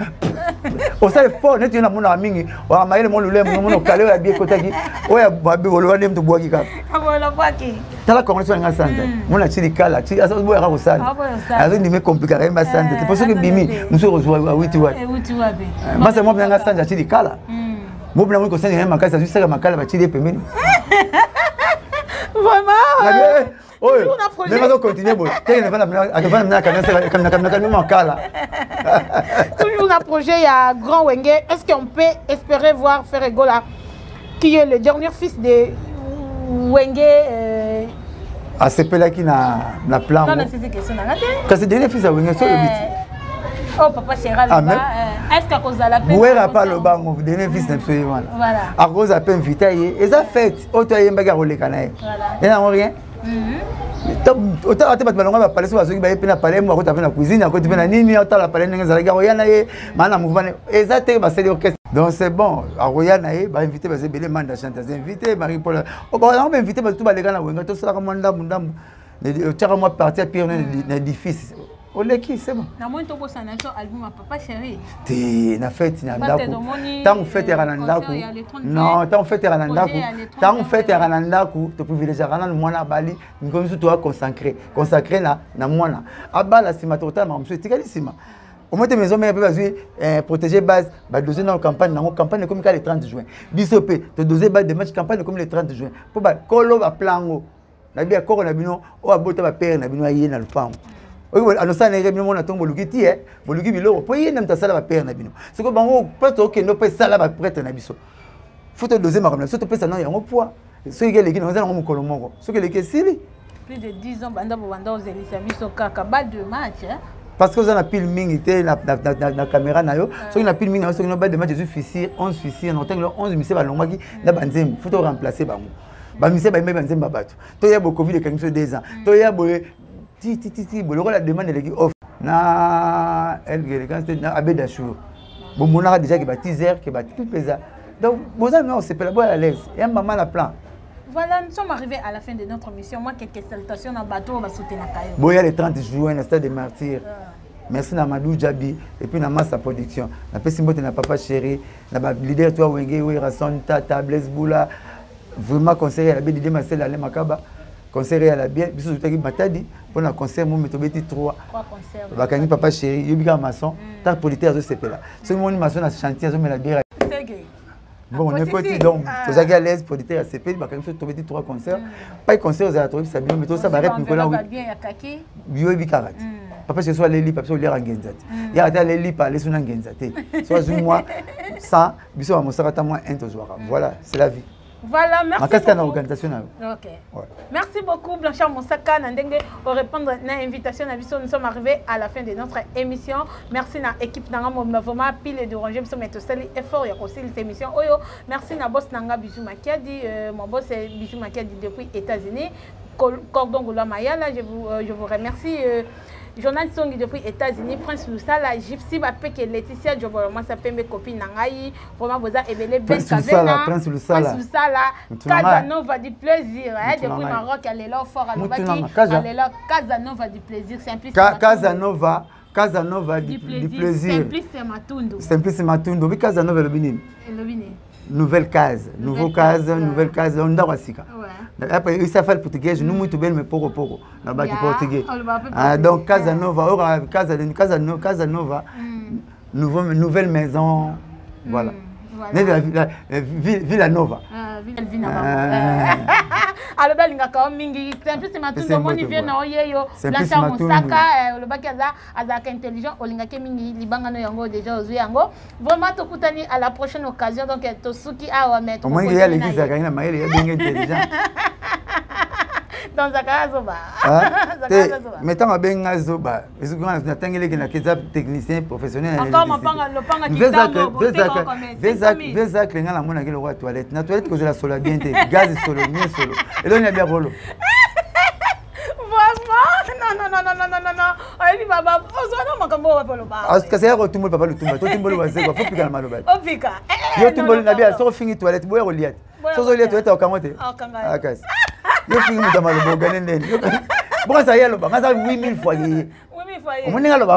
Speaker 1: o ça fort net na mona mingi wa maile mo lule mo kale ya bien côté qui o ya babe o lo ndem to boaki ka
Speaker 4: abola boaki
Speaker 1: tala connexion nga santa mona chili kala chi asa bo ya ko santa azo ndime compliquer même santa c'est pour ça que bimi muso rejoa witi wa be masa mo nga santa chili kala mo bna mo ko santa ma kasa juste makala ba chili pembeni.
Speaker 4: Vraiment.
Speaker 1: Mais on va continuer.
Speaker 4: Toujours un projet, il y a Grand Wenge. Est-ce qu'on peut espérer voir Ferregola, qui est le dernier fils de Wenge
Speaker 1: à ce là qui n'a plan.
Speaker 4: Non, c'est une question.
Speaker 1: Quand c'est le dernier fils de Wenge, c'est le but.
Speaker 4: Oh, papa chéral, est-ce qu'à cause de la peine?
Speaker 1: Vous n'avez pas le banc, vous donnez fils d'absolument. Voilà. À cause de la peine, et ça fait, autant il y a un bagarre au Lécanaï. Il n'y a rien. Autant tu vas parler sur la parler, moi, tu as fait la cuisine, à côté de la nini, autant la parler, il y a un mouvement. Et ça, c'est l'orchestre. Donc c'est bon. À Royanaï, va inviter les éléments de chanteuse, inviter Marie-Paul. On va inviter tous les gars, tout ça, comme on a parti à Pierre, l'édifice. Oleki, c'est bon.
Speaker 4: Na moi to bossa na so album papa chéri.
Speaker 1: Ti na fête na ndako. Tant fête ya nandaku. Non, tant fête ya nandaku. Tant fête ya nandaku, to privilégier kana mwana bali, ngomi su to consacrer na mwana. Abala sima total ma msu tikali sima. Au moins maison mais peut protéger base, ba doser dans campagne comme le 30 juin. Bisopé, te doser base de match campagne comme le 30 juin. Pour ba kolo ba plango. Na bia koko na bino o abota ba père na bino aye na lupango. Anosa na yebino mona tombo lukiti boluki biloko po yena mtasala ba père na bino siko bango pato ke no pe sala ba prêtre na biso faut doser makamna so to pesa na yango poids so yele kina ngana ngomukolo moko so ke leke sili
Speaker 4: plus de 10 ans banda aux élites biso kaka ba de match
Speaker 1: parce que vous avez pile mingi la caméra na yo so na pile mingi so no ba de match Jésus fissure 11 fissure no tango 11 mise ba longaki na banzembo faut remplacer bango ba mise ba banzembo bato to ya bo covid quand so 2 ans to ya bo ti bo la demande de off na elle quand c'était na abedachou bon mon a déjà que ba teaser que ba tout pesa donc vous avez on s'est pas à l'aise et un maman la plan.
Speaker 4: Voilà, nous sommes arrivés à la fin de notre mission. Moi, quelques salutations dans le bateau, on va soutenir la caillou.
Speaker 1: Bon, il y a le 30 juin, le stade des martyrs. Merci à Madou Djabi et puis à Massa Production. La Pessimbote n'a pas chéri, la leader toi Wenge, Rasson, Tata, Blaise Boula. Vraiment conseiller à la BDD Marcel Alain Makaba. Conseiller à la bien, bisous tout Matadi. Pour un concert, mon méthode 3 concerts. Bakani Papa chéri, Yubika Masson, ta politique à ce CP là. Ce monde maçon a chanté, je me la bière. Bon, on est côté donc, vous avez à l'aise pour dire à CP, il va quand même trouver 3 concerts. Pas de concerts, vous avez trouvé ça bien, mais tout ça va être Nicolas. Oui, oui, Karat. Papa, ce soit les lits, papa, les Rangenzat. Il y a les lits, pas les Sunangenzat. Soit moi, ça, bisous à mon sarata, moi, un tozoara. Voilà, c'est la vie.
Speaker 4: Voilà, merci beaucoup.
Speaker 1: Ok.
Speaker 4: Ouais. Merci beaucoup, Blanchard Moussaka. Pour répondre à l'invitation, nous sommes arrivés à la fin de notre émission. Merci à l'équipe vraiment pile de ranger. Nous sommes effort pour cette émission. Merci à boss Nanga Bijou Makiadi. Mon boss est Bijou Makiadi depuis les États-Unis. Cordon Goula Mayala, je vous remercie. Journal Songi depuis les États-Unis, Prince Lusala, Gypsy Bapeke, Laetitia Djobolo, moi ça peut mes copines Nangaï, vraiment vous avez évelé Ben Kavena,
Speaker 1: Prince Lusala,
Speaker 4: Casanova du plaisir, depuis Maroc, elle est là fort à l'Obaki, elle est là, Casanova du plaisir, Simplice
Speaker 1: Casanova du plaisir, Simplice Matundo, oui Casanova le Bini. Nouvelle case, nouvelle case, on doit aussi. Après, il s'appelle portugais, nous sommes bien, mais pour portugais. Donc, Casanova, nouvelle maison, voilà. Villanova.
Speaker 4: Alors, il y a mingi simplice matundo moni vient na oyeyo Blanchard Moussaka le baki azaka intelligent olingaki mingi libanga no yango déjà ozu yango vraiment tokutani à la prochaine occasion donc tosuki awa mettre
Speaker 1: au moins il y a l'église à gagner maïle est bien intelligent
Speaker 4: dans Zakara Zoba
Speaker 1: mais tant bien Zoba est-ce qu'on a tangé que na keza technicien professionnel
Speaker 4: encore ma panga le panga kitango
Speaker 1: Veza que ngala mona ke le roi toilette na toilette que la sola bien gaz solo mieux solo et là il y a bien rolo
Speaker 4: non ali baba ozona makambo wa polo ba
Speaker 1: parce que c'est un retour papa le tumba to timbolo wa zeko faut pika malo ba
Speaker 4: opika
Speaker 1: yo timbolo na bien so fingi toilette boye reliat so liat toilette okamote akas yo fingi mutamalo bogane ndeni bon ça y est lo ba ngasa 8000 fois on m'a dit que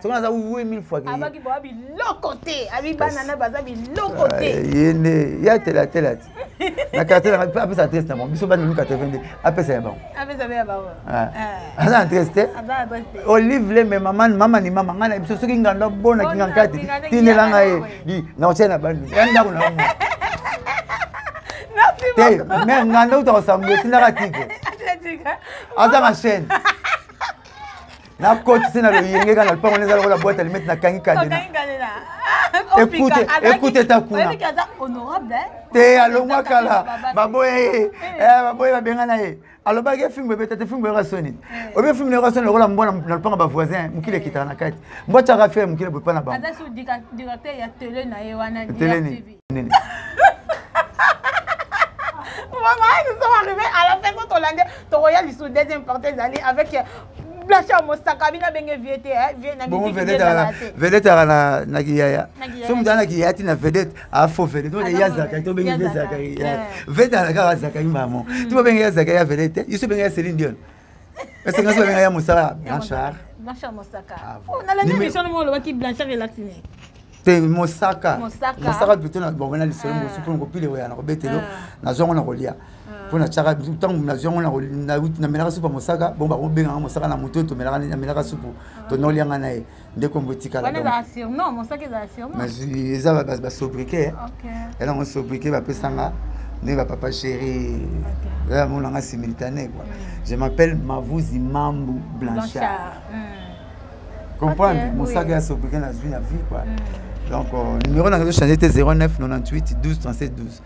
Speaker 1: c'est 8000 fois que
Speaker 4: abaki bo abi lokoté abi banana bazabi lokoté
Speaker 1: ya tela na carte na pas ça triste mon biso ba 82 après ça ba ah triste olive le mais maman ni maman ngana biso soki nganda bona kinga kati tinela ngai di na ochena bandu yanda kuna
Speaker 4: merci beaucoup
Speaker 1: mais nganda utosambo tinaka tike aza ma chaîne na côte c'est na le yenge kana le pango nezala la boîte alimete na kangi kadena écoutez ta kuna
Speaker 4: honorable
Speaker 1: te alongwa kala baboye baboye babengana ye aloba ke film beta te film ba soni obe film ne rasoni lokola mbona na le pango ba voisin mukile kitana kati mbota ka faire mukile bopa na ba
Speaker 4: aza sur directeur ya télé na ye wana
Speaker 1: TV
Speaker 4: nous sommes arrivés à la fin de notre landais Royal sous deuxième partie d'aller avec Blanchard Moussaka bina benge viete na
Speaker 1: bon vedette na giyaya so mutana giyati na vedette a faux vedette to ya zaka to benge zaka vedette na ka zaka imamo to benge zaka ya vedette yiso benge Céline Dion est-ce que ngaso benge ya Moussaka
Speaker 4: Blanchard Moussaka on a la émission no lo ki Blanchard relaxé
Speaker 1: te Moussaka plutôt na bon na lisolo mo supon ko pile ya na ko betelo na zongo na kolia pour na chaka tant na zongo na melaka supa Moussaka bon ba ko benga Moussaka na muto to melaka supu to no lianga na nde ko mbotika la
Speaker 4: non Moussaka za assure
Speaker 1: mais ils va ba sobriquet OK et là on sobriquet ba pesanga ne va papa chéri là mon langa simultané quoi je m'appelle Mavouzi Mambu Blanchard comprendre Moussaka ya sobriquet na vie quoi. Donc, le numéro de changer était 09 98 12 37 12.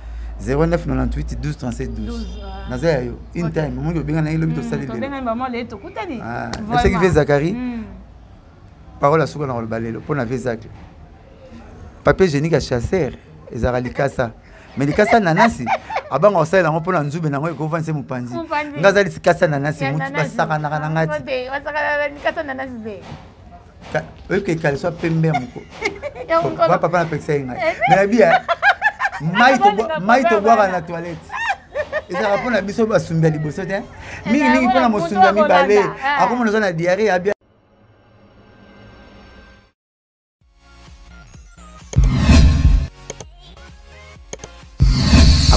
Speaker 1: 09 98 12 37 12. Nazayo, in time, moi je bien na ile bito sali.
Speaker 4: Bien maman le to kutani.
Speaker 1: C'est qui fait Zakari? parole à ce qu'on a le balai pour la vézac papier génique à chasseur et à likasa mais likasa nanasi abang osai la pour la nzube na ngoi ko vanse mupanzi ngaza likasa nanasi mutu basaka na ngati
Speaker 4: basaka likasa nanasi be
Speaker 1: que qu'elle soit pembe muko papa na peksa ngai mais bien mai to boire na toilette et ça répond à biso basumba liboso te mingi pour la mosumba mi balé akomo na zona diarrhée abia.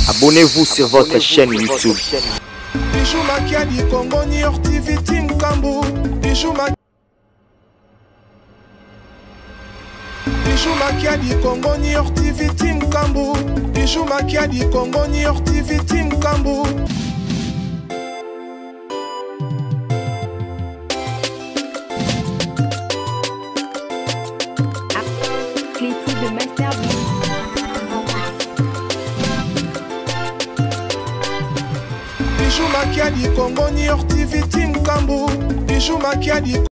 Speaker 3: Abonnez-vous sur votre chaîne YouTube.
Speaker 2: Bijou Makiadi Congo New York TV Team Kambu. Bijou Makiadi Congo New York TV Team Kambu. Bijou Makiadi Congo New York TV Team Kambu.
Speaker 5: Cléty de Master
Speaker 2: Bijou Makiadi Congo New York TV Team Kambu. Bijou Makiadi